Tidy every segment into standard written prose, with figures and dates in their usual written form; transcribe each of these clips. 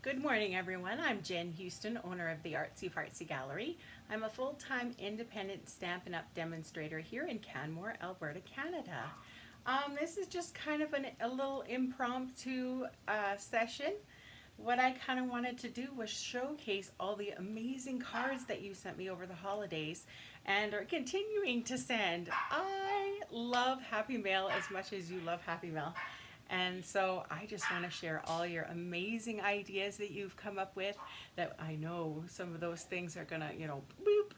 Good morning, everyone. I'm Jen Houston, owner of the Artsy Fartsy Gallery. I'm a full-time independent Stampin' Up! Demonstrator here in Canmore, Alberta, Canada. This is just kind of a little impromptu session. What I kind of wanted to do was showcase all the amazing cards that you sent me over the holidays and are continuing to send. I love Happy Mail as much as you love Happy Mail. And so I just want to share all your amazing ideas that you've come up with, that I know some of those things are going to, boop,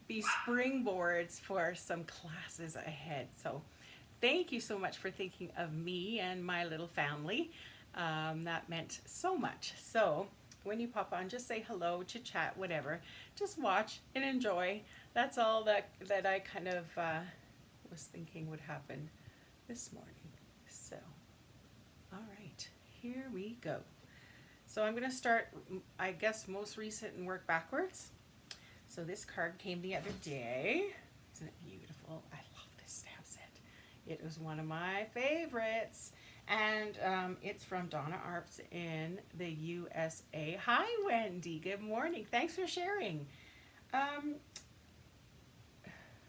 be springboards for some classes ahead. So thank you so much for thinking of me and my little family. That meant so much. So when you pop on, just say hello, chit chat, whatever. Just watch and enjoy. That's all that I kind of was thinking would happen this morning. So. All right, here we go. So I'm going to start, I guess, most recent and work backwards. So this card came the other day. Isn't it beautiful? I love this stamp set. It was one of my favorites. And it's from Donna Arps in the USA. Hi, Wendy. Good morning. Thanks for sharing.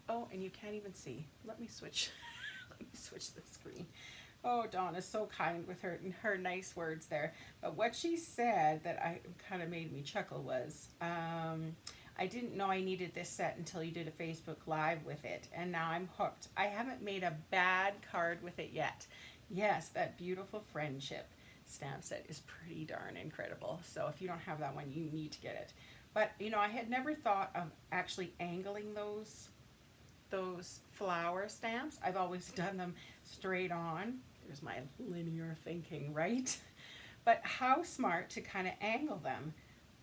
Oh, and you can't even see. Let me switch. Let me switch the screen. Oh, Donna's so kind with her nice words there. But what she said that I kind of made me chuckle was, I didn't know I needed this set until you did a Facebook Live with it, and now I'm hooked. I haven't made a bad card with it yet. Yes, that beautiful friendship stamp set is pretty darn incredible. So if you don't have that one, you need to get it. But, I had never thought of actually angling those flower stamps. I've always done them straight on. There's my linear thinking, right? But how smart to kind of angle them.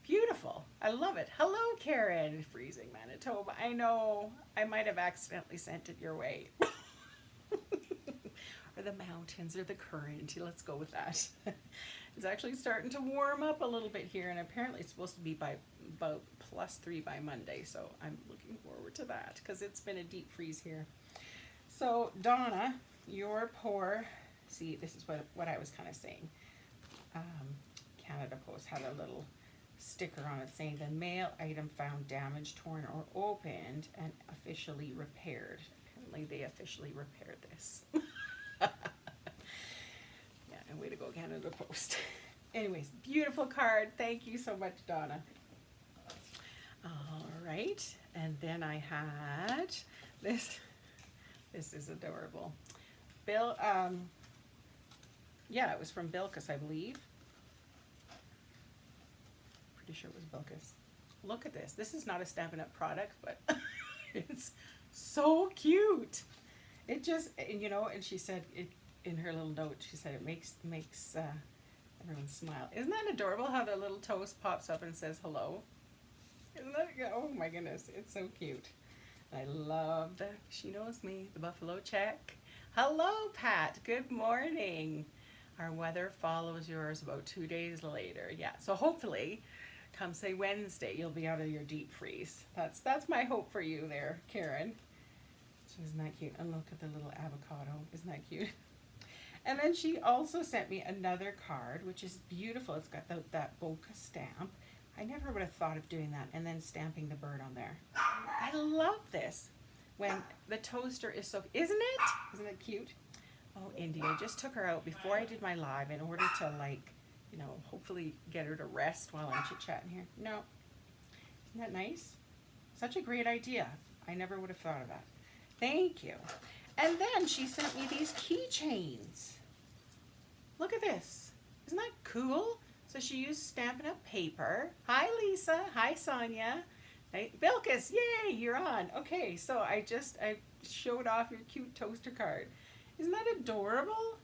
Beautiful. I love it. Hello, Karen. Freezing Manitoba. I know. I might have accidentally sent it your way. Or the mountains or the current. Let's go with that. It's actually starting to warm up a little bit here, and apparently it's supposed to be by about +3 by Monday, so I'm looking forward to that because it's been a deep freeze here. So Donna, your poor, see, this is what I was kind of saying. Canada Post had a little sticker on it saying the mail item found damaged, torn, or opened and officially repaired. Apparently they officially repaired this. Yeah, and way to go, Canada Post. Anyways, beautiful card. Thank you so much, Donna. All right, and then I had this. This is adorable. Bill, yeah, it was from Bilkis, I believe. Pretty sure it was Bilkis. Look at this. This is not a Stampin' Up! Product, but it's so cute. It just, and she said it in her little note. She said it makes everyone smile. Isn't that adorable? How the little toast pops up and says hello. Isn't that? Oh my goodness, it's so cute. I love that she knows me. The buffalo check. Hello, Pat. Good morning. Our weather follows yours about 2 days later. Yeah, so hopefully, come say Wednesday, you'll be out of your deep freeze. That's my hope for you there, Karen. So isn't that cute? And look at the little avocado. Isn't that cute? And then she also sent me another card, which is beautiful. It's got that bokeh stamp. I never would have thought of doing that and then stamping the bird on there. I love this. When the toaster is so, isn't it? Isn't it cute? Oh, Indy, I just took her out before I did my live in order to hopefully get her to rest while I'm chit-chatting here. No. Isn't that nice? Such a great idea. I never would have thought of that. Thank you. And then she sent me these keychains. Look at this. Isn't that cool? So she used Stampin' Up! Paper. Hi, Lisa. Hi, Sonia. Hey, Bilkis, yay, you're on. Okay, so I showed off your cute toaster card. Isn't that adorable?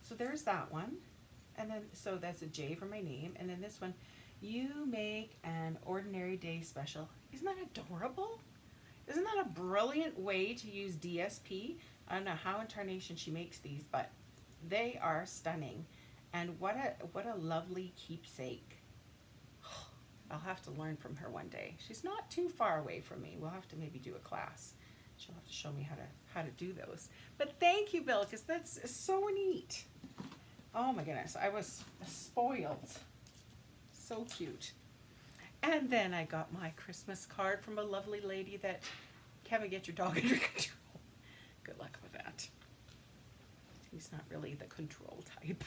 So there's that one. And then, so that's a J for my name. And then this one, you make an ordinary day special. Isn't that adorable? Isn't that a brilliant way to use DSP? I don't know how in tarnation she makes these, but they are stunning. And what a lovely keepsake. I'll have to learn from her one day. She's not too far away from me. We'll have to maybe do a class. She'll have to show me how to do those. But thank you, Bill, because that's so neat. Oh my goodness, I was spoiled. So cute. And then I got my Christmas card from a lovely lady that, Kevin, get your dog under control. Good luck with that. He's not really the control type.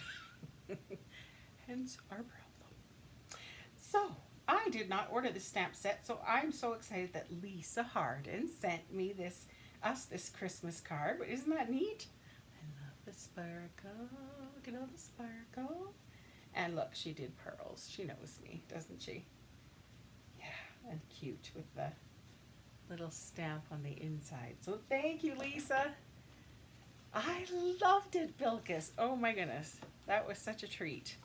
Hence our problem. So, I did not order the stamp set, so I'm so excited that Lisa Harden sent me this Christmas card. Isn't that neat? I love the sparkle. Look at all the sparkle. And look, she did pearls. She knows me, doesn't she? Yeah, and cute with the little stamp on the inside. So thank you, Lisa. I loved it, Bilkis. Oh my goodness. That was such a treat.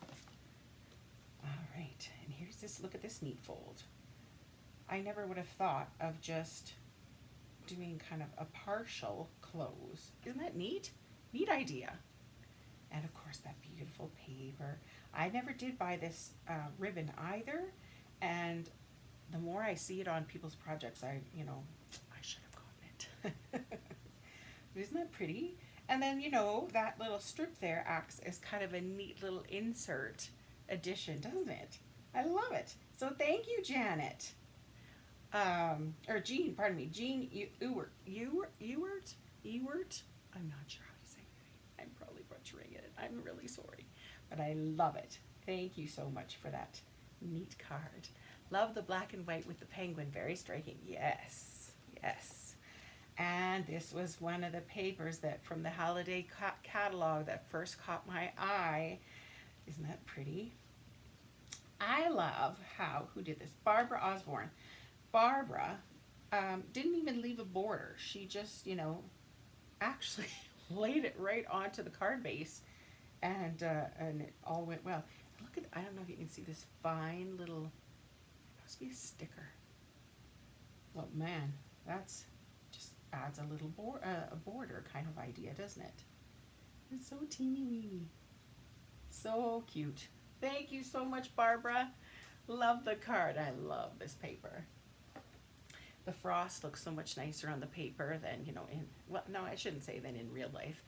All right, and here's this, look at this neat fold. I never would have thought of just doing kind of a partial close. Isn't that neat? Neat idea. And of course that beautiful paper. I never did buy this ribbon either, and the more I see it on people's projects, I should have gotten it. Isn't that pretty? And then, that little strip there acts as kind of a neat little insert addition, doesn't it? I love it. So thank you, Janet. Or Jean, pardon me, Jean Ewert. I'm not sure how to say it. I'm probably butchering it. I'm really sorry. But I love it. Thank you so much for that neat card. Love the black and white with the penguin. Very striking. Yes. Yes. And this was one of the papers that from the holiday catalog that first caught my eye. Isn't that pretty? I love who did this? Barbara Osborne. Barbara didn't even leave a border. She just, actually laid it right onto the card base, and it all went well. Look at, I don't know if you can see this fine little, it must be a sticker. Well, man, that's just adds a little a border kind of idea, doesn't it? It's so teeny weeny. So cute. Thank you so much, Barbara. Love the card. I love this paper. The frost looks so much nicer on the paper than, well, no, I shouldn't say than in real life.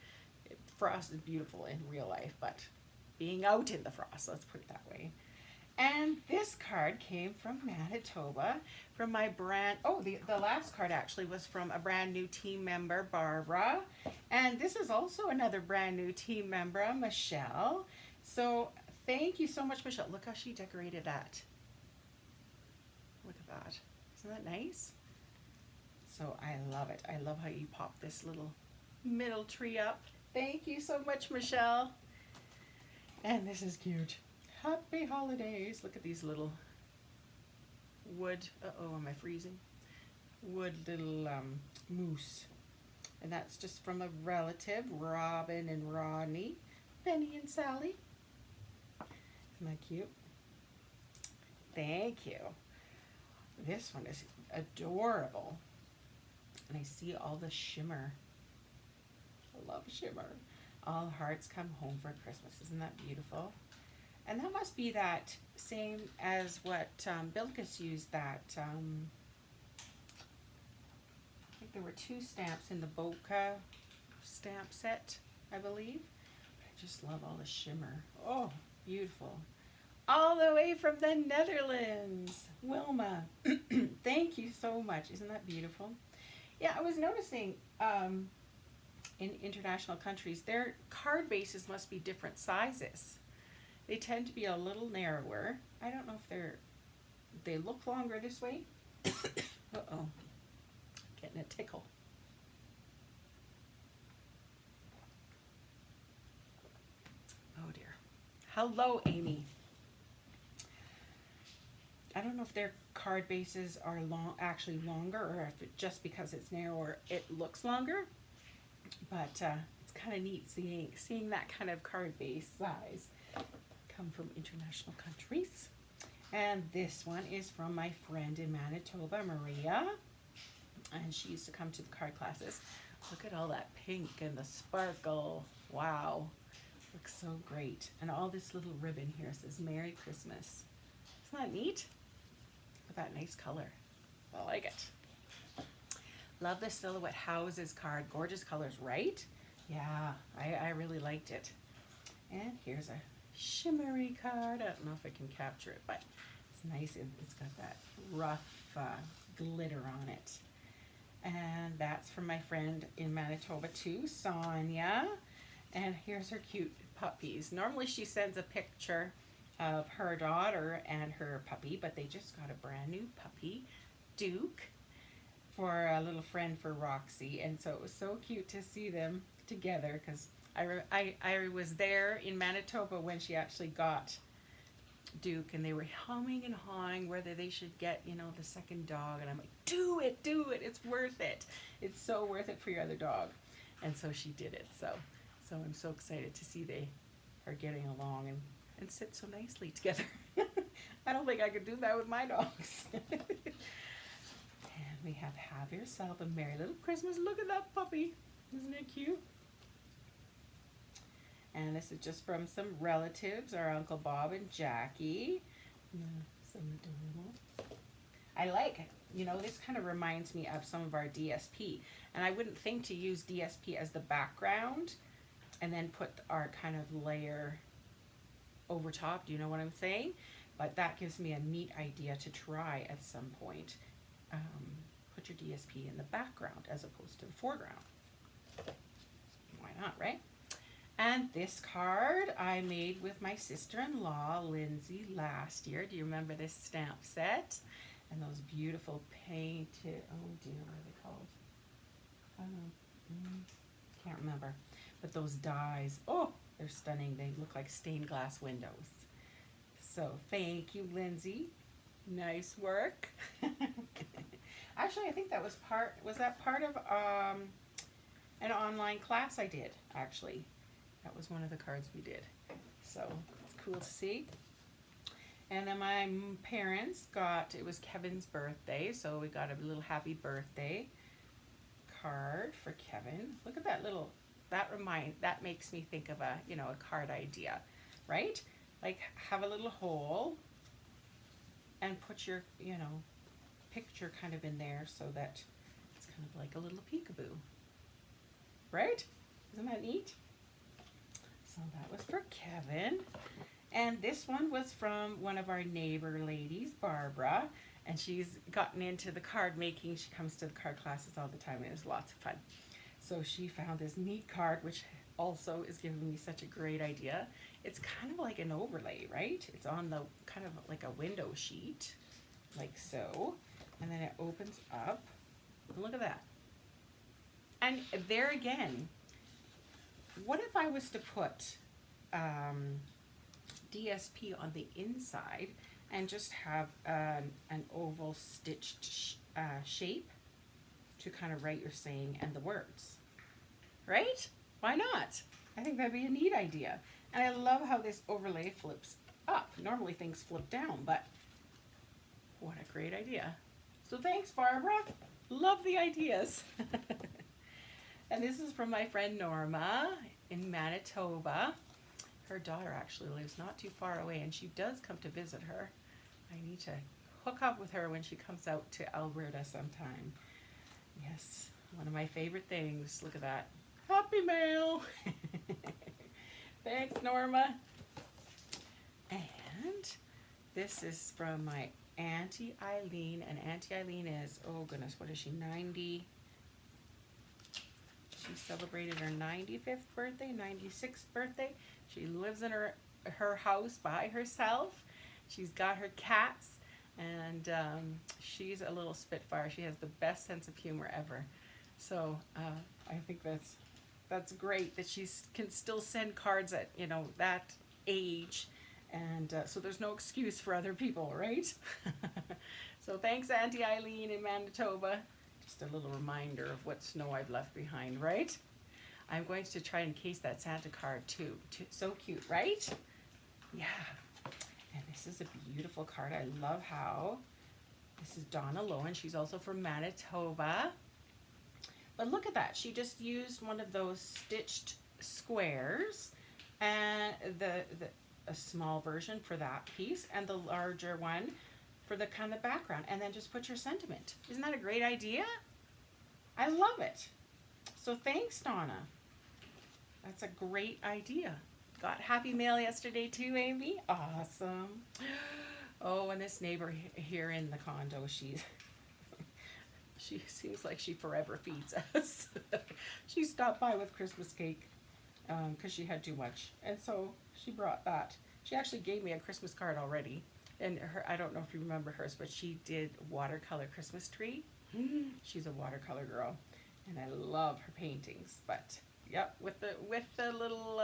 Frost is beautiful in real life, but being out in the frost, let's put it that way. And this card came from Manitoba, from my the last card actually was from a brand new team member, Barbara. And this is also another brand new team member, Michelle. So thank you so much, Michelle. Look how she decorated that. Look at that. Isn't that nice? So I love it. I love how you pop this little middle tree up. Thank you so much, Michelle. And this is cute. Happy holidays. Look at these little wood, am I freezing? Wood little moose. And that's just from a relative, Robin and Rodney, Penny and Sally. Isn't that cute? Thank you. This one is adorable. And I see all the shimmer. I love shimmer. All hearts come home for Christmas. Isn't that beautiful? And that must be that same as what Bilkis used, that, I think there were 2 stamps in the Bokeh stamp set, I believe. I just love all the shimmer. Oh, beautiful. All the way from the Netherlands, Wilma. Thank you so much. Isn't that beautiful? Yeah, I was noticing in international countries, their card bases must be different sizes. They tend to be a little narrower. I don't know if they look longer this way. Uh-oh, getting a tickle. Oh dear. Hello, Amy. I don't know if their card bases are actually longer, or if just because it's narrower it looks longer. But it's kind of neat seeing that kind of card base size come from international countries. And this one is from my friend in Manitoba, Maria. And she used to come to the card classes. Look at all that pink and the sparkle. Wow. Looks so great. And all this little ribbon here says Merry Christmas. Isn't that neat? Look at that nice color. I like it. Love the Silhouette Houses card. Gorgeous colors, right? Yeah, I really liked it. And here's a shimmery card. I don't know if I can capture it, but it's nice. It's got that rough glitter on it. And that's from my friend in Manitoba too, Sonia. And here's her cute puppies. Normally she sends a picture of her daughter and her puppy, but they just got a brand new puppy, Duke, for a little friend for Roxy. And so it was so cute to see them together, because I was there in Manitoba when she actually got Duke, and they were humming and hawing whether they should get, you know, the second dog. And I'm like, do it, it's worth it. It's so worth it for your other dog. And so she did it. So I'm so excited to see they are getting along and sit so nicely together. I don't think I could do that with my dogs. And we have Yourself a Merry Little Christmas. Look at that puppy. Isn't it cute? And this is just from some relatives, our Uncle Bob and Jackie. Some adorable. I like it. You know, this kind of reminds me of some of our DSP. And I wouldn't think to use DSP as the background and then put our kind of layer over top. Do you know what I'm saying? But that gives me a neat idea to try at some point. Put your DSP in the background as opposed to the foreground. Why not, right? And this card I made with my sister-in-law, Lindsay, last year. Do you remember this stamp set? And those beautiful painted, oh dear, what are they called? Can't remember. But those dies, oh, they're stunning. They look like stained glass windows. So thank you, Lindsay. Nice work. Actually, I think that was that part of an online class I did, actually. That was one of the cards we did. So it's cool to see. And then my parents got, it was Kevin's birthday, so we got a little happy birthday card for Kevin. Look at that little, that makes me think of a, you know, a card idea, right? Like have a little hole and put your, you know, picture kind of in there so that it's kind of like a little peekaboo, right? Isn't that neat? So that was for Kevin. And this one was from one of our neighbor ladies, Barbara, and she's gotten into the card making. She comes to the card classes all the time, and it was lots of fun. So she found this neat card, which also is giving me such a great idea. It's kind of like an overlay, right? It's on the kind of like a window sheet, like so, and then it opens up. Look at that. And there again, what if I was to put DSP on the inside and just have an oval stitched shape to kind of write your saying and the words, right? Why not? I think that'd be a neat idea. And I love how this overlay flips up. Normally things flip down, but what a great idea. So thanks, Barbara. Love the ideas. And this is from my friend Norma in Manitoba. Her daughter actually lives not too far away, and she does come to visit her. I need to hook up with her when she comes out to Alberta sometime. Yes, one of my favorite things. Look at that. Happy mail. Thanks, Norma. And this is from my Auntie Eileen, and Auntie Eileen is, oh goodness, what is she, 90? She celebrated her 95th birthday, 96th birthday. She lives in her house by herself. She's got her cats, and she's a little spitfire. She has the best sense of humor ever. So I think that's great that she can still send cards at, you know, that age. And so there's no excuse for other people, right? So thanks, Auntie Eileen in Manitoba. Just a little reminder of what snow I've left behind, right? I'm going to try and case that Santa card too. So cute, right? Yeah. And this is a beautiful card. I love how this is Donna Lowen. She's also from Manitoba. But look at that. She just used one of those stitched squares, and a small version for that piece and the larger one for the kind of background, and then just put your sentiment. Isn't that a great idea? I love it. So thanks, Donna. That's a great idea. Got happy mail yesterday too, Amy. Awesome. Oh, and this neighbor here in the condo, she seems like she forever feeds us. She stopped by with Christmas cake because she had too much, and so she brought that. She actually gave me a Christmas card already, and I don't know if you remember hers, but she did watercolor Christmas tree. She's a watercolor girl, and I love her paintings. But yep, with the little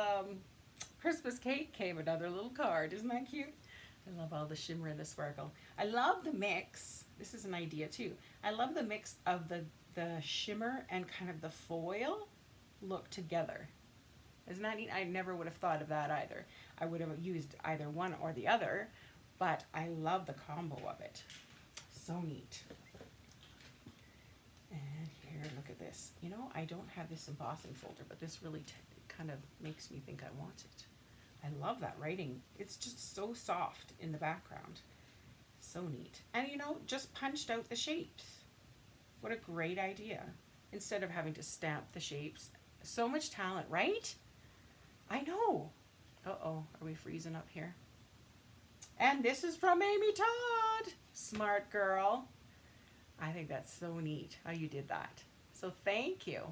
Christmas cake came another little card. Isn't that cute? I love all the shimmer and the sparkle. I love the mix. This is an idea too. I love the mix of the shimmer and kind of the foil look together. Isn't that neat? I never would have thought of that either. I would have used either one or the other, but I love the combo of it. So neat. And here, look at this. You know, I don't have this embossing folder, but this really kind of makes me think I want it. I love that writing. It's just so soft in the background. So neat. And you know, just punched out the shapes. What a great idea. Instead of having to stamp the shapes. So much talent, right? I know. Uh-oh, are we freezing up here? And this is from Amy Todd. Smart girl. I think that's so neat how you did that. So thank you.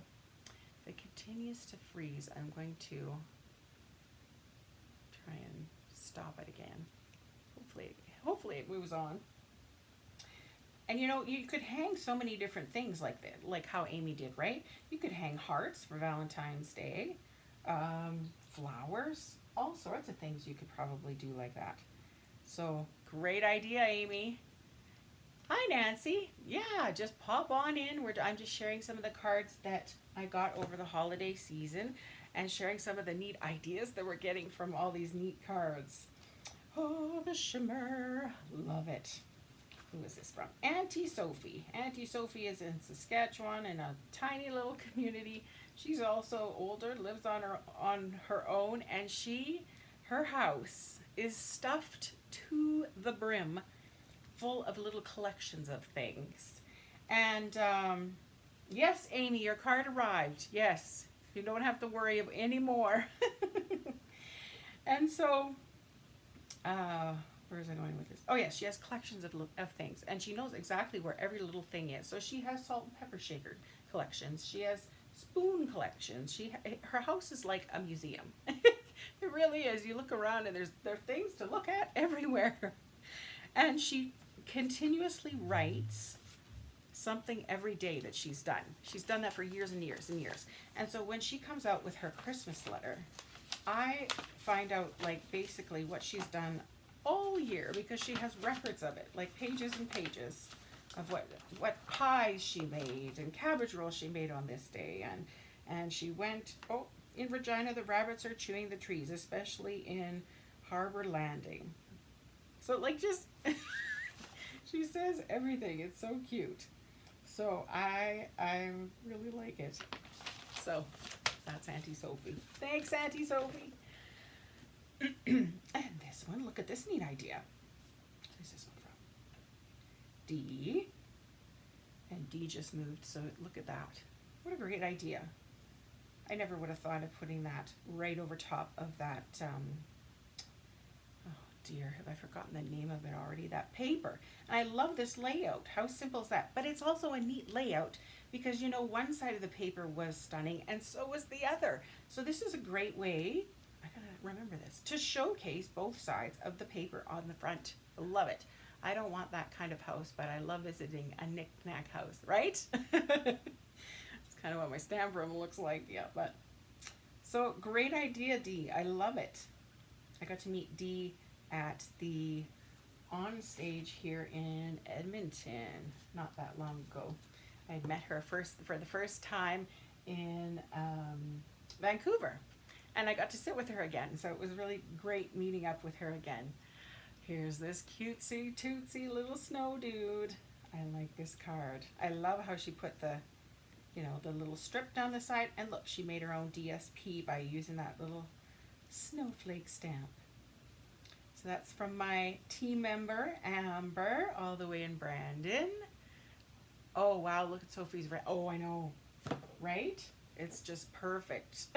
If it continues to freeze, I'm going to try and stop it again. Hopefully it moves on. And you know, you could hang so many different things like that, like how Amy did, right? You could hang hearts for Valentine's Day, flowers, all sorts of things you could probably do like that. So great idea, Amy. Hi, Nancy. Yeah, just pop on in. I'm just sharing some of the cards that I got over the holiday season and sharing some of the neat ideas that we're getting from all these neat cards. Oh, the shimmer. Love it. Who is this from? Auntie Sophie. Auntie Sophie is in Saskatchewan in a tiny little community. She's also older, lives on her own, and her house is stuffed to the brim, full of little collections of things. And yes, Amy, your card arrived. Yes, you don't have to worry anymore. And so, where is I going with this? Oh yes, she has collections of things, and she knows exactly where every little thing is. So she has salt and pepper shaker collections. She has spoon collections. Her house is like a museum. It really is. You look around and there are things to look at everywhere. And she continuously writes something every day that she's done. She's done that for years and years and years. And so when she comes out with her Christmas letter, I find out like basically what she's done all year because she has records of it, like pages and pages of what pies she made and cabbage rolls she made on this day. And she went, oh, in Regina the rabbits are chewing the trees, especially in Harbor Landing. So like just she says everything. It's so cute. So I really like it. So that's Auntie Sophie. Thanks, Auntie Sophie. And this one, look at this neat idea. Who's this one from? D. And D just moved, so look at that. What a great idea. I never would have thought of putting that right over top of that, oh dear, have I forgotten the name of it already? That paper. And I love this layout. How simple is that? But it's also a neat layout because, you know, one side of the paper was stunning and so was the other. So this is a great way, I gotta remember this, to showcase both sides of the paper on the front. I love it. I don't want that kind of house, but I love visiting a knick-knack house, right? It's kind of what my stamp room looks like, yeah, but. So great idea, Dee. I love it. I got to meet Dee at the on stage here in Edmonton not that long ago. I met her for the first time in Vancouver, and I got to sit with her again, so it was really great meeting up with her again. Here's this cutesy tootsy little snow dude. I like this card. I love how she put the, you know, the little strip down the side, and look, she made her own DSP by using that little snowflake stamp. So that's from my team member, Amber, all the way in Brandon. Oh, wow, look at Sophie's red. Oh, I know, right? It's just perfect.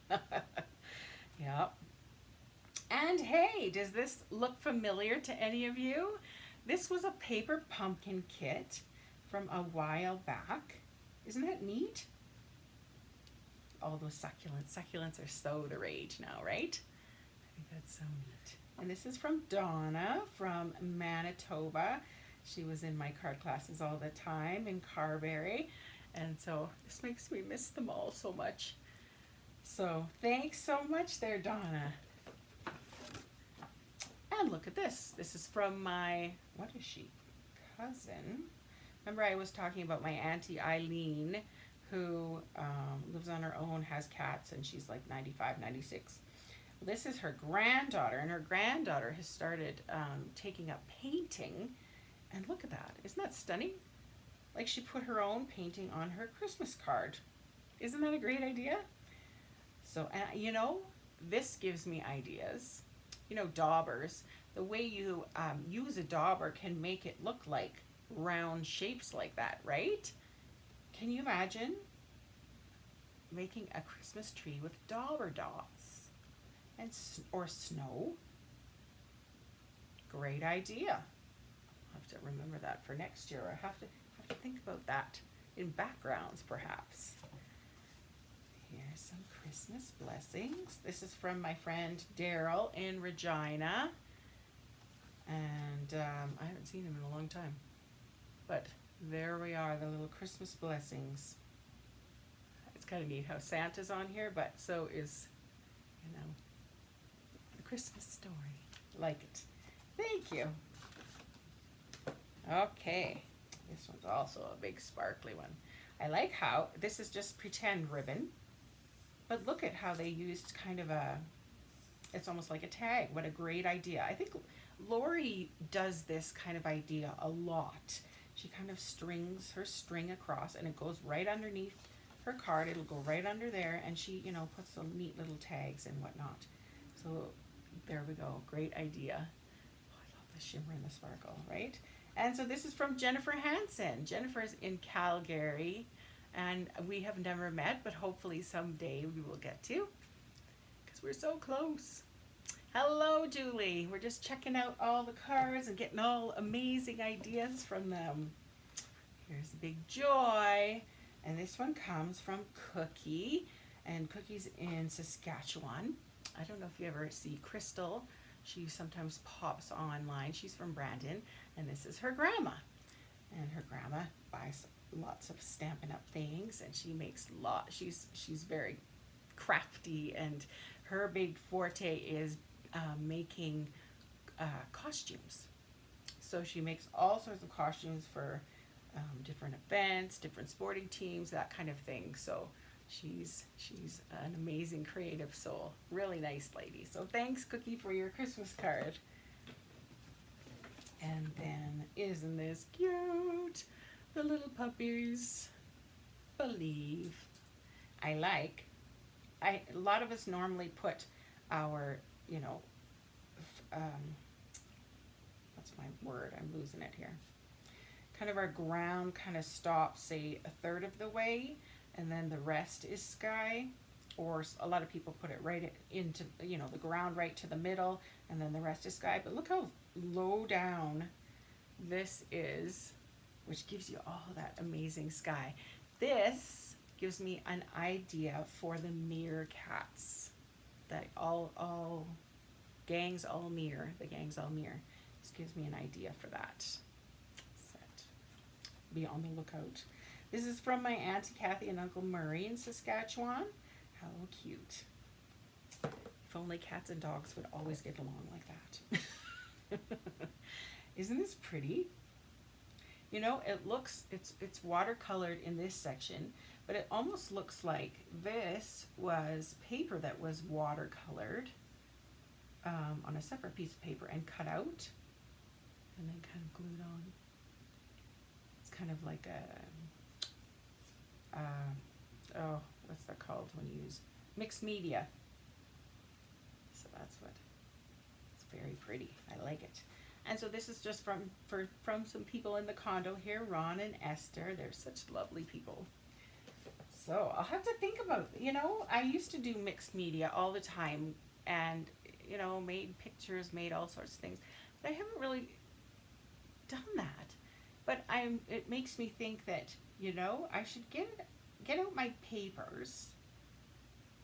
Yep. And hey, does this look familiar to any of you? This was a paper pumpkin kit from a while back. Isn't that neat? All those succulents. Succulents are so the rage now, right? I think that's so neat. And this is from Donna from Manitoba. She was in my card classes all the time in Carberry. And so this makes me miss them all so much. So thanks so much there, Donna. And look at this. This is from my, what is she? Cousin. Remember I was talking about my Auntie Eileen, who lives on her own, has cats, and she's like 95, 96. This is her granddaughter, and her granddaughter has started taking up painting. And look at that. Isn't that stunning? Like she put her own painting on her Christmas card. Isn't that a great idea? So, you know, this gives me ideas. You know, daubers. The way you use a dauber can make it look like round shapes like that, right? Can you imagine making a Christmas tree with dauber dots and or snow? Great idea. I'll have to remember that for next year. I have to think about that in backgrounds, perhaps. Here's some Christmas blessings. This is from my friend Daryl in Regina. And I haven't seen him in a long time. But there we are, the little Christmas blessings. It's kind of neat how Santa's on here, but so is, you know, the Christmas story. Like it. Thank you. Okay. This one's also a big sparkly one. I like how this is just pretend ribbon, but look at how they used kind of it's almost like a tag. What a great idea. I think Lori does this kind of idea a lot. She kind of strings her string across and it goes right underneath her card. It'll go right under there, and she, you know, puts some neat little tags and whatnot. So there we go. Great idea. Oh, I love the shimmer and the sparkle, right? And so this is from Jennifer Hansen. Jennifer's in Calgary, and we have never met, but hopefully someday we will get to, because we're so close. Hello, Julie. We're just checking out all the cards and getting all amazing ideas from them. Here's Big Joy, and this one comes from Cookie, and Cookie's in Saskatchewan. I don't know if you ever see Crystal. She sometimes pops online. She's from Brandon, and this is her grandma. And her grandma buys lots of Stampin' Up! Things, and she makes she's very crafty, and her big forte is making costumes. So she makes all sorts of costumes for different events, different sporting teams, that kind of thing. So she's an amazing creative soul. Really nice lady. So thanks, Cookie, for your Christmas card. And then, isn't this cute? The little puppies believe. A lot of us normally put our, you know, what's my word? I'm losing it here. Kind of our ground kind of stops, say, a third of the way, and then the rest is sky. Or a lot of people put it right into, you know, the ground right to the middle, and then the rest is sky. But look how low down this is, which gives you all that amazing sky. This gives me an idea for the meerkats. That all gangs all mirror. The gangs all mirror. This gives me an idea for that. Set. Be on the lookout. This is from my Auntie Kathy and Uncle Murray in Saskatchewan. How cute. If only cats and dogs would always get along like that. Isn't this pretty? You know, it's watercolored in this section, but it almost looks like this was paper that was watercolored on a separate piece of paper and cut out and then kind of glued on. It's kind of like what's that called when you use mixed media? So that's what, it's very pretty. I like it. And so this is just from some people in the condo here, Ron and Esther. They're such lovely people. So I'll have to think about, you know, I used to do mixed media all the time, and you know, made pictures, made all sorts of things. But I haven't really done that. But it makes me think that, you know, I should get out my papers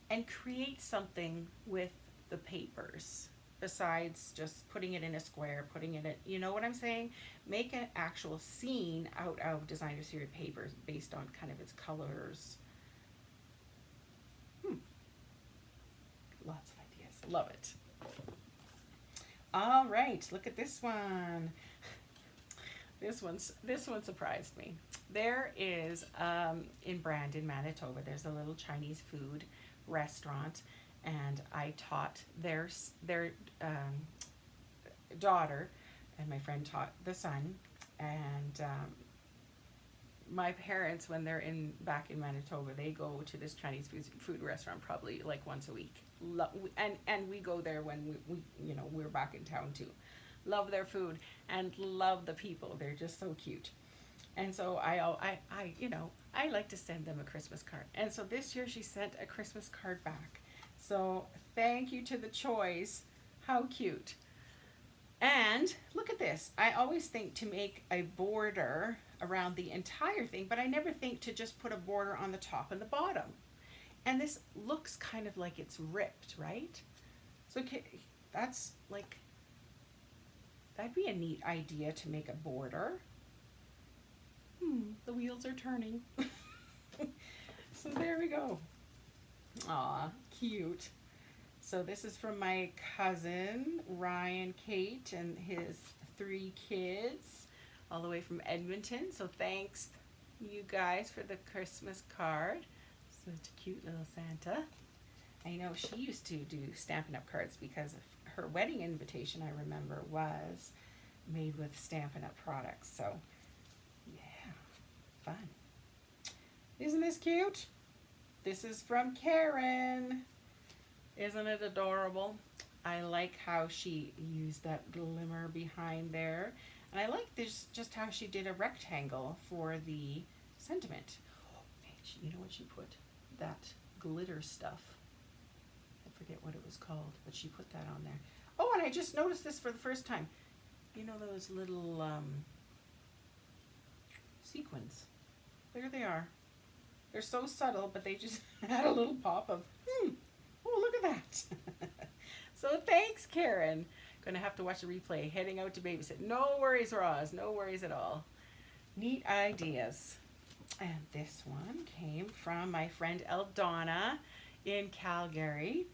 and create something with the papers besides just putting it in a square, putting it in, you know what I'm saying? Make an actual scene out of designer series papers based on kind of its colors. Lots of ideas. Love it. All right, look at this one. This one surprised me. There is in Brandon, Manitoba. There's a little Chinese food restaurant, and I taught their daughter, and my friend taught the son. And my parents, when they're back in Manitoba, they go to this Chinese food restaurant probably like once a week. And we go there when we you know, we're back in town too. Love their food and love the people. They're just so cute. And so I you know, I like to send them a Christmas card. And so this year she sent a Christmas card back. So thank you to the Choys. How cute. And look at this. I always think to make a border around the entire thing, but I never think to just put a border on the top and the bottom. And this looks kind of like it's ripped, right? So that's like, that'd be a neat idea to make a border. The wheels are turning. So there we go. Aw, cute. So this is from my cousin, Ryan Kate, and his 3 kids, all the way from Edmonton. So thanks, you guys, for the Christmas card. Such a cute little Santa. I know she used to do Stampin' Up! Cards because her wedding invitation, I remember, was made with Stampin' Up! Products. So, yeah, fun. Isn't this cute? This is from Karen. Isn't it adorable? I like how she used that glimmer behind there. And I like this, just how she did a rectangle for the sentiment. Oh, you know what she put? That glitter stuff. I forget what it was called, but she put that on there. Oh, and I just noticed this for the first time. You know those little sequins? There they are. They're so subtle, but they just had a little pop of, oh, look at that. So thanks, Karen. Gonna have to watch the replay. Heading out to babysit. No worries, Roz. No worries at all. Neat ideas. And this one came from my friend Eldonna in Calgary.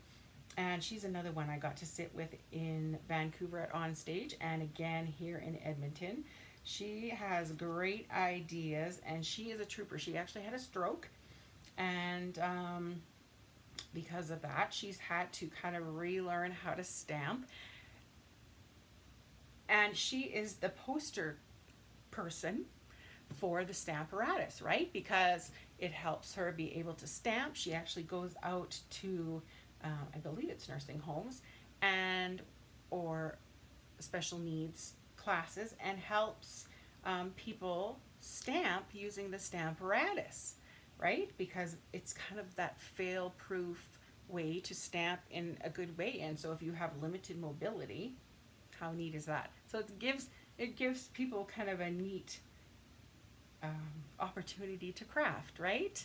And she's another one I got to sit with in Vancouver at On Stage, and again here in Edmonton. She has great ideas, and she is a trooper. She actually had a stroke, and because of that, she's had to kind of relearn how to stamp. And she is the poster person for the Stamparatus, right? Because it helps her be able to stamp. She actually goes out to, I believe it's nursing homes and or special needs classes, and helps people stamp using the Stamparatus, right? Because it's kind of that fail-proof way to stamp in a good way. And so if you have limited mobility, how neat is that? So it gives people kind of a neat opportunity to craft, right?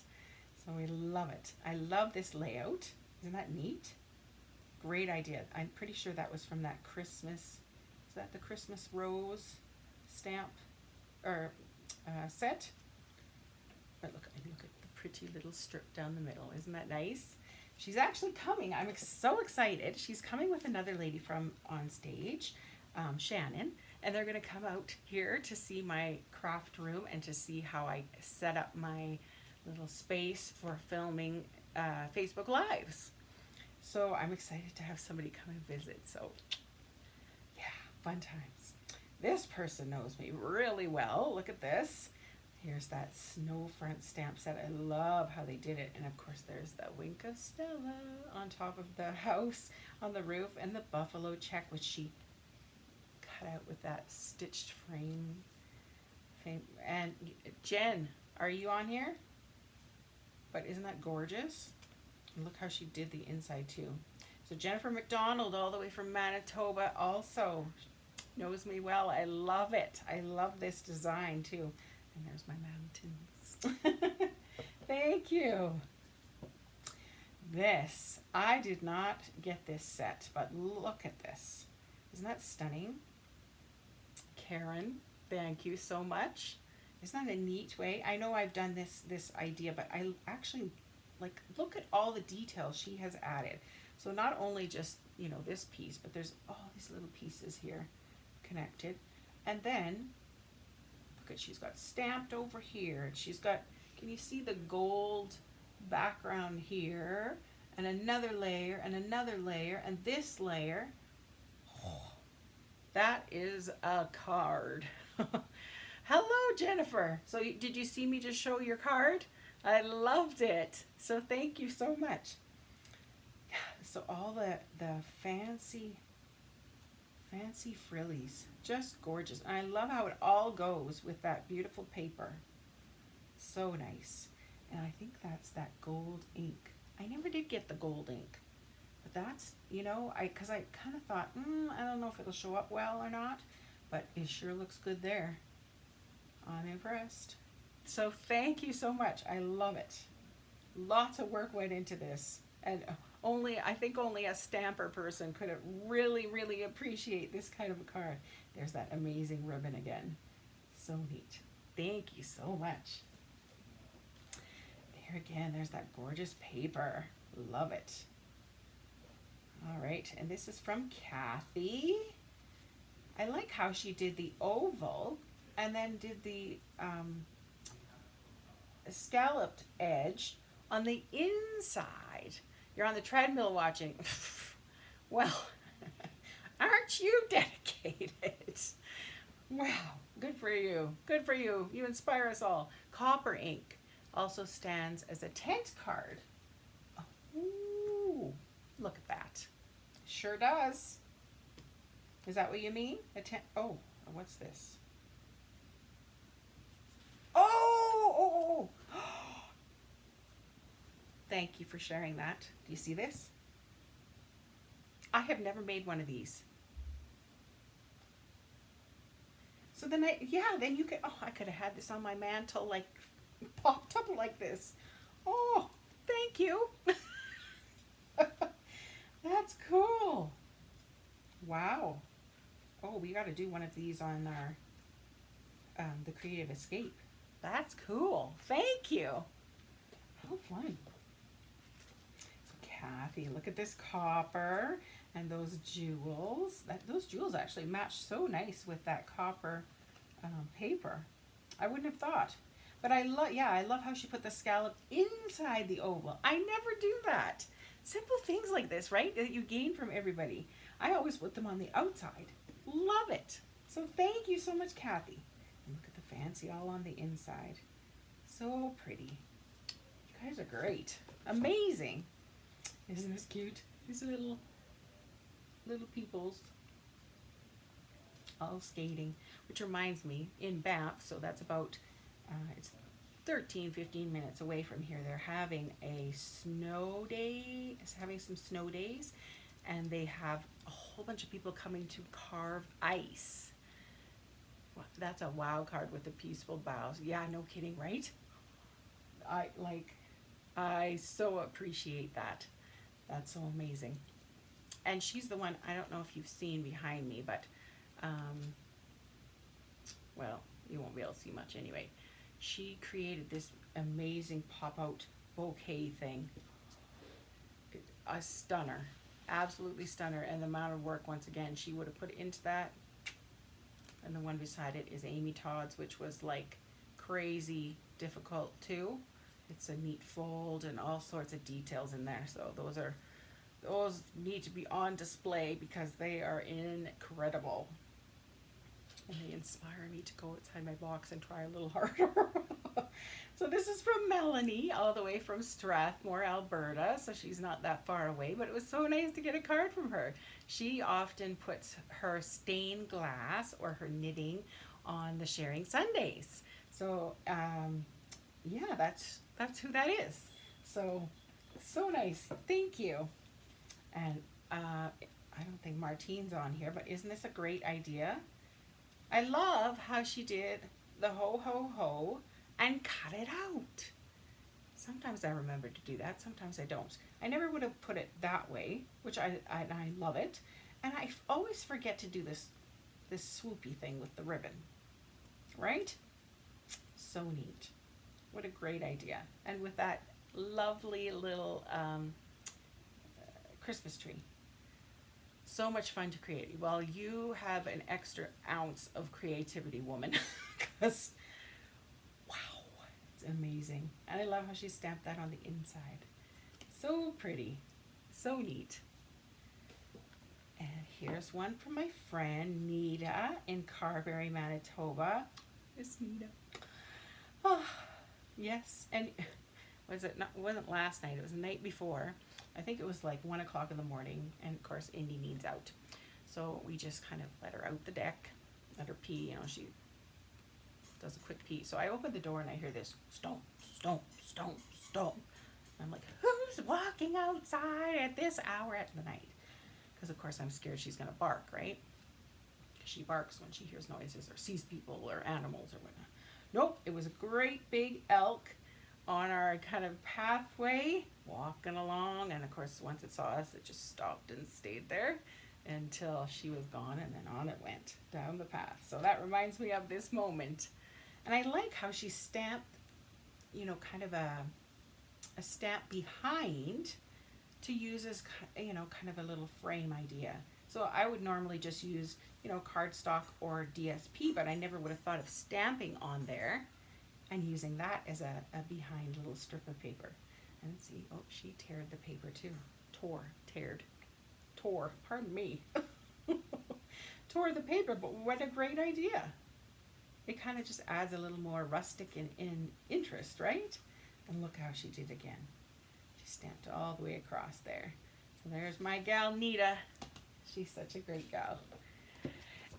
So we love it. I love this layout. Isn't that neat? Great idea. I'm pretty sure that was from that Christmas, is that the Christmas rose stamp or set? But look at the pretty little strip down the middle. Isn't that nice? She's actually coming. I'm so excited. She's coming with another lady from On Stage, Shannon, and they're going to come out here to see my craft room and to see how I set up my little space for filming Facebook Lives. So I'm excited to have somebody come and visit. So yeah, fun times. This person knows me really well. Look at this. Here's that snow front stamp set. I love how they did it. And of course there's the Wink of Stella on top of the house on the roof, and the buffalo check, which she cut out with that stitched frame. And Jen, are you on here? But isn't that gorgeous? And look how she did the inside too. So Jennifer McDonald, all the way from Manitoba, also knows me well. I love it. I love this design too. And there's my mountains. Thank you. This, I did not get this set, but look at this. Isn't that stunning? Karen, thank you so much. Isn't that a neat way? I know I've done this idea, but I actually like look at all the details she has added. So not only just, you know, this piece, but there's all these little pieces here connected. And then look at, she's got stamped over here. She's got, can you see the gold background here? And another layer and another layer and this layer. Oh, that is a card. Hello, Jennifer. So did you see me just show your card? I loved it. So thank you so much. So all the fancy frillies, just gorgeous. And I love how it all goes with that beautiful paper. So nice. And I think that's that gold ink. I never did get the gold ink, but that's, you know, because I kind of thought, I don't know if it'll show up well or not, but it sure looks good there. I'm impressed. So thank you so much. I love it. Lots of work went into this, and I think only a stamper person could really appreciate this kind of a card. There's that amazing ribbon again. So neat. Thank you so much. There again, there's that gorgeous paper. Love it. All right, and this is from Kathy. I like how she did the oval and then did the scalloped edge on the inside. You're on the treadmill watching. Well, aren't you dedicated? Wow, good for you. Good for you. You inspire us all. Copper ink also stands as a tent card. Ooh, look at that. Sure does. Is that what you mean? A tent? Oh, what's this? Oh. Thank you for sharing that. Do you see this? I have never made one of these. So then then you could, I could have had this on my mantle, like popped up like this. Oh, thank you. That's cool. Wow. Oh, we got to do one of these on our, the Creative Escape. That's cool. Thank you. How fun. So Kathy, look at this copper and those jewels. Those jewels actually match so nice with that copper paper. I wouldn't have thought. But I love how she put the scallop inside the oval. I never do that. Simple things like this, right? That you gain from everybody. I always put them on the outside. Love it. So thank you so much, Kathy. And look at the fancy all on the inside. So pretty. You guys are great. Amazing. Isn't this cute? These little peoples all skating, which reminds me, in Banff, so that's about, it's 15 minutes away from here. They're having a snow day, having some snow days, and they have a whole bunch of people coming to carve ice. Well, that's a wow card with the peaceful bows. Yeah, no kidding, right? I so appreciate that. That's so amazing. And she's the one, I don't know if you've seen behind me, but, well, you won't be able to see much anyway. She created this amazing pop-out bouquet thing. A stunner, absolutely stunner. And the amount of work, once again, she would have put into that. And the one beside it is Amy Todd's, which was like crazy difficult too. It's a neat fold and all sorts of details in there. So those need to be on display because they are incredible. And they inspire me to go outside my box and try a little harder. So this is from Melanie, all the way from Strathmore, Alberta. So she's not that far away, but it was so nice to get a card from her. She often puts her stained glass or her knitting on the Sharing Sundays. So yeah, that's who that is. So nice. Thank you. And I don't think Martine's on here, but isn't this a great idea? I love how she did the ho ho ho and cut it out. Sometimes I remember to do that, sometimes I don't. I never would have put it that way, which I love it. And I always forget to do this swoopy thing with the ribbon, right? So neat. What a great idea. And with that lovely little Christmas tree. So much fun to create. Well, you have an extra ounce of creativity, woman, because wow, it's amazing. And I love how she stamped that on the inside. So pretty, so neat. And here's one from my friend Nita in Carberry, Manitoba. Miss Nita. Oh, yes, and was it not? It wasn't last night. It was the night before. I think it was like 1 o'clock in the morning, and of course Indy needs out, so we just kind of let her out the deck, let her pee. You know, she does a quick pee. So I open the door and I hear this stomp, stomp, stomp, stomp. I'm like, who's walking outside at this hour at the night? Because of course I'm scared she's gonna bark, right? Because she barks when she hears noises or sees people or animals or whatnot. Nope, it was a great big elk on our kind of pathway, walking along, and of course once it saw us it just stopped and stayed there until she was gone, and then on it went down the path. So that reminds me of this moment. And I like how she stamped, you know, kind of a stamp behind to use as, you know, kind of a little frame idea. So I would normally just use, you know, cardstock or DSP, but I never would have thought of stamping on there and using that as a behind little strip of paper. And see, oh, she teared the paper too. Tore, pardon me. Tore the paper, but what a great idea. It kind of just adds a little more rustic in interest, right? And look how she did again. She stamped all the way across there. So there's my gal Nita. She's such a great gal.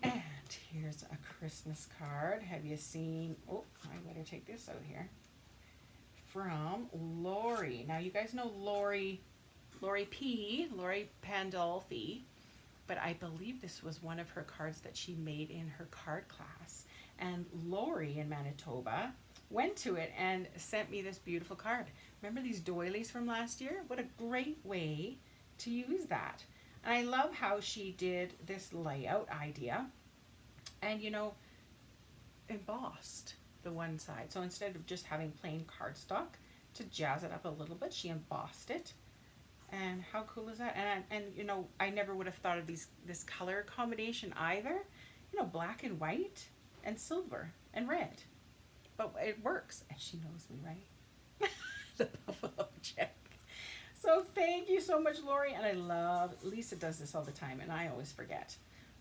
And here's a Christmas card. Have you seen, oh, I better take this out here. From Lori. Now you guys know Lori Pandolfi, but I believe this was one of her cards that she made in her card class. And Lori in Manitoba went to it and sent me this beautiful card. Remember these doilies from last year? What a great way to use that. And I love how she did this layout idea and, you know, embossed the one side. So instead of just having plain cardstock, to jazz it up a little bit, she embossed it. And how cool is that? And you know, I never would have thought of this color combination either. You know, black and white and silver and red. But it works. And she knows me, right? The buffalo check. So thank you so much, Lori. And I love, Lisa does this all the time and I always forget.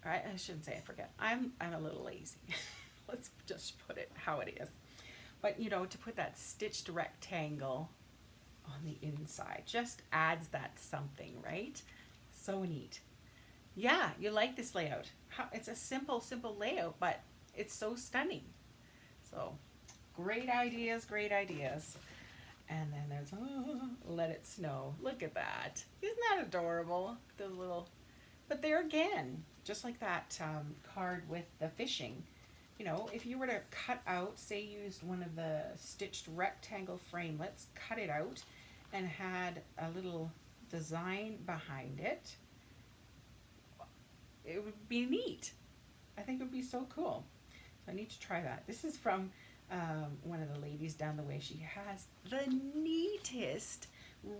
All right, I shouldn't say I forget. I'm a little lazy. Let's just put it how it is. But you know, to put that stitched rectangle on the inside just adds that something, right? So neat. Yeah, you like this layout. It's a simple layout, but it's so stunning. So great ideas, great ideas. And then there's, oh, Let It Snow. Look at that. Isn't that adorable? Those little, but there again, just like that card with the fishing, you know, if you were to cut out, say you used one of the stitched rectangle framelits, cut it out and had a little design behind it, it would be neat. I think it would be so cool. So I need to try that. This is from one of the ladies down the way. She has the neatest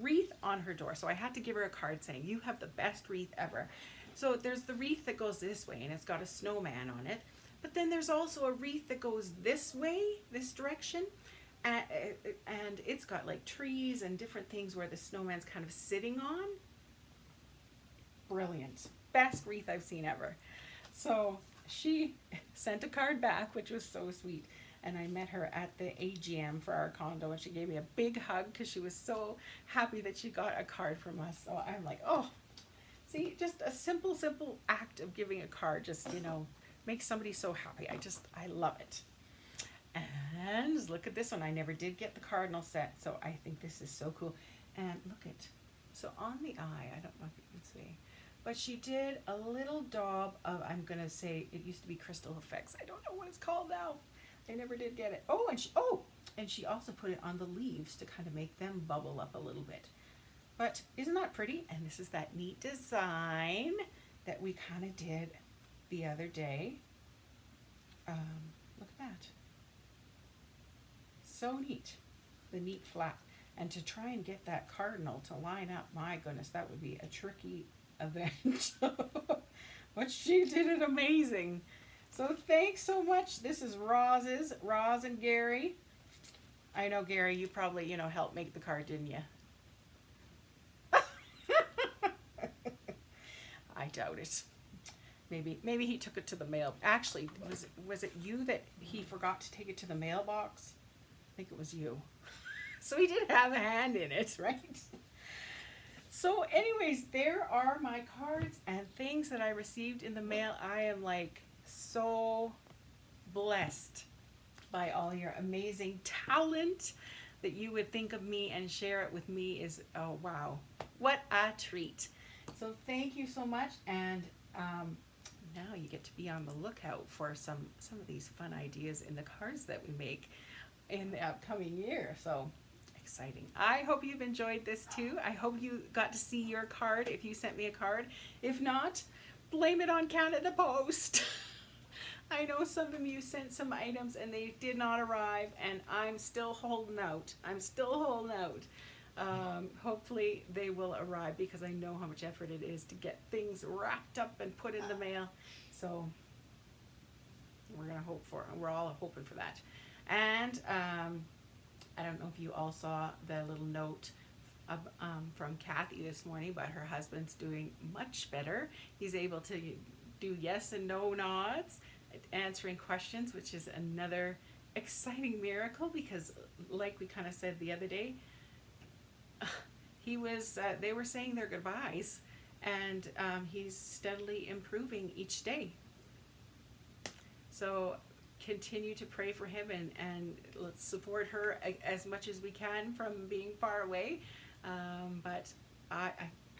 wreath on her door. So I had to give her a card saying, you have the best wreath ever. So there's the wreath that goes this way and it's got a snowman on it. But then there's also a wreath that goes this way, this direction. And it's got like trees and different things where the snowman's kind of sitting on. Brilliant. Best wreath I've seen ever. So she sent a card back, which was so sweet. And I met her at the AGM for our condo and she gave me a big hug because she was so happy that she got a card from us. So I'm like, oh, see, just a simple act of giving a card just, you know, makes somebody so happy. I love it. And look at this one. I never did get the cardinal set, so I think this is so cool. And look at, so on the eye, I don't know if you can see, But she did a little daub of, I'm going to say, it used to be Crystal Effects. I don't know what it's called now. I never did get it. And she also put it on the leaves to kind of make them bubble up a little bit. But isn't that pretty? And this is that neat design that we kind of did the other day. Look at that. So neat. The neat flap. And to try and get that cardinal to line up, my goodness, that would be a tricky event. But she did it amazing. So thanks so much. This is Roz's, Roz and Gary. I know, Gary, you probably, helped make the card, didn't you? I doubt it. Maybe he took it to the mail. Actually, was it you that he forgot to take it to the mailbox? I think it was you. So he did have a hand in it, right? So anyways, there are my cards and things that I received in the mail. I am like so blessed by all your amazing talent that you would think of me and share it with me is, oh wow, what a treat. So thank you so much, and now you get to be on the lookout for some of these fun ideas in the cards that we make in the upcoming year. So exciting. I hope you've enjoyed this too. I hope you got to see your card if you sent me a card. If not, blame it on Canada Post. I know some of you sent some items and they did not arrive, and I'm still holding out. Hopefully they will arrive, because I know how much effort it is to get things wrapped up and put in the mail. So we're all hoping for that. And I don't know if you all saw the little note from Kathy this morning, but her husband's doing much better. He's able to do yes and no nods, answering questions, which is another exciting miracle, because like we kind of said the other day, they were saying their goodbyes, and he's steadily improving each day. So continue to pray for him, and let's support her as much as we can from being far away. But I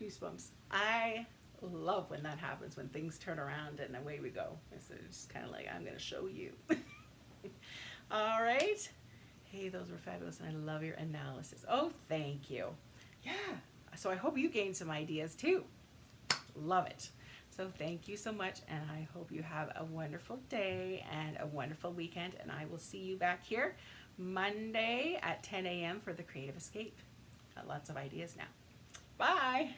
goosebumps. I love when that happens, when things turn around and away we go. It's just kind of like, I'm going to show you. All right. Hey, those were fabulous, and I love your analysis. Oh, thank you. Yeah. So I hope you gained some ideas too. Love it. So thank you so much, and I hope you have a wonderful day and a wonderful weekend, and I will see you back here Monday at 10 a.m. for the Creative Escape. Got lots of ideas now. Bye.